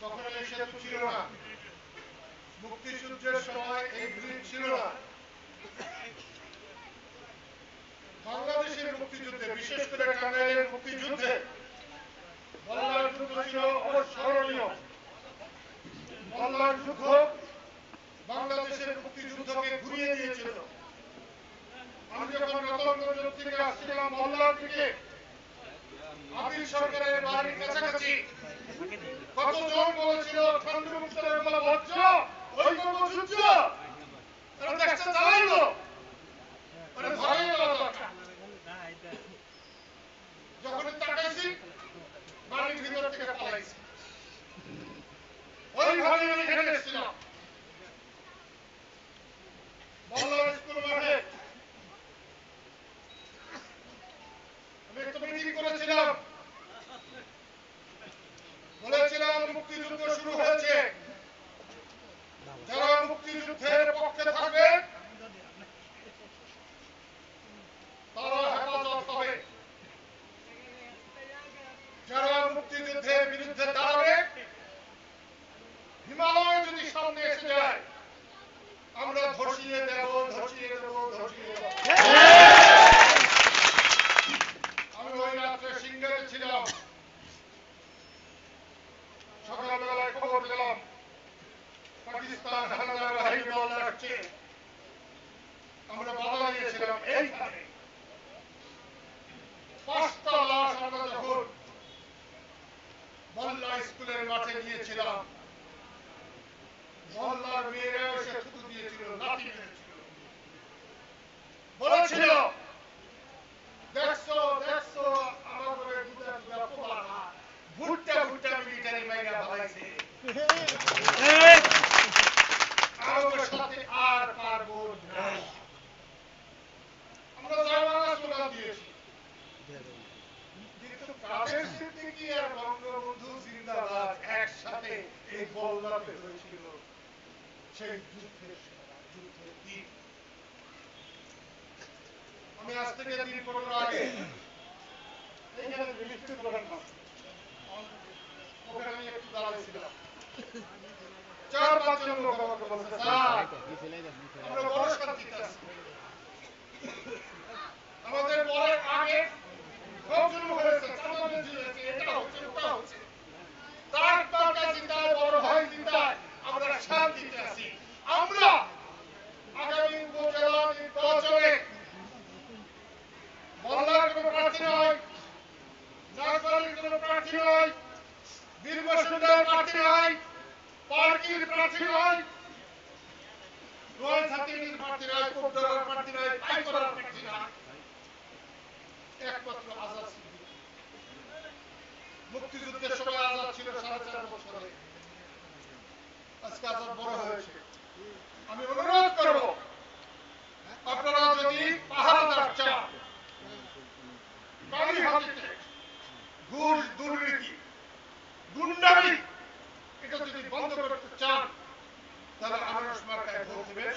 তখন এই সেতু ছিল না, মুক্তিযুদ্ধের সময় এই ব্রিজ ছিল না। বাংলাদেশের মুক্তিযুদ্ধে, বিশেষ করে টাঙ্গাইলের মুক্তিযুদ্ধে বল্লার যুদ্ধ ছিল অবিস্মরণীয়। বল্লার যুদ্ধ বাংলাদেশের মুক্তিযুদ্ধকে ঘুরিয়ে দিয়েছিল। আমি যখন রতনগঞ্জ থেকে আসছিলাম বল্লার দিকে, আবির সরকারের বাড়ির কাছাকাছি কতজন বলেছিল ঠান্ডু মুক্তারের বলা ভজ্র ওই যুদ্ধ তারা দেশটা চালাইলো, মানে ধরে গেল দরকার। যখন তাকাইছি বাড়ির ভিতর থেকে পালাইছি। ওইভাবে আমি এখানে এসেছিলাম বল্লার স্কুল মাঠে। আমি একটা মিটিং করেছিলাম, বলেছিলাম মুক্তিযুদ্ধ শুরু হয়েছে, যারা মুক্তিযুদ্ধের পক্ষে থাকবে তারা হেফাজত হবে, যারা মুক্তিযুদ্ধের বিরুদ্ধে দাঁড়াবে, হিমালয় যদি সামনে এসে যায় আমরা ধসিয়ে দেব, ধসিয়ে দেব, ধসিয়ে দেব। আমি ওই রাত্রে সিঙ্গারে ছিলাম। সকালবেলায় খবর পেলাম পাকিস্তান হানাদার বাহিনী দল আসছে। আমরা বাধা দিয়েছিলাম এইখানে। 5টা লাশ আমরা যখন বল্লা স্কুলের মাঠে গিয়েছিলাম, বল্লার মেয়েরা এসে থুতু দিয়েছিল, লাঠি মেরেছিল, বলেছিল দেখছো দেখছো আমাদের দুটা দুটা পোলা ভুট্টা ভুট্টা মিলিটারি মাইরা ভালাইছে, আমাদের সাথে আর পারবো না। আমরা জামানা স্লোগান দিয়েছি, কিন্তু কাদের সিদ্দিকী আর বঙ্গবন্ধু জিন্দাবাদ একসাথে এই বল্লাতে হয়েছিল সেই যুদ্ধের দিন। আমি আজ থেকে 10-15 আগে এইখানে মিষ্টির দোকান করছি, ওখানে আমি একটু দাঁড়াইছিলাম। 4-5 জন লোক আমাকে বলছে স্যার আমরা বড় শান্তি আছি, আমাদের বলার আগে খুব জন্ম হয়েছে, চাঁদাবাজি হয়েছে, এটা হচ্ছে ওটা হচ্ছে, তার দরকার চিন্তায় বড় হয় চিন্তায় আমরা শান্তিতে আছি। আমরা আগামী উপজেলা নির্বাচনে বল্লার কোনো প্রার্থী নয়, নাগবাড়ির কোনো প্রার্থী নয়, বীরবসুন্ধরার প্রার্থী নয়, পার্কির প্রার্থী নয়, নয়ছাতির প্রার্থী নয়, কোটরার প্রার্থী নয়, পাইকরার প্রার্থী নয়, একমাত্র আজাদ সিদ্দিকী। মুক্তিযুদ্ধের সময় আজাদ ছিল 4.5 বছরে, আজকে আজাদ বড় হয়েছে। আমি অনুরোধ করব আপনারা যদি পাহারাদার চান, গাড়ি হাতিতে ঘুষ দুর্নীতি গুন্ডামি এটা যদি বন্ধ করতে চান তাহলে আনারস মার্কায় ভোট দেবেন।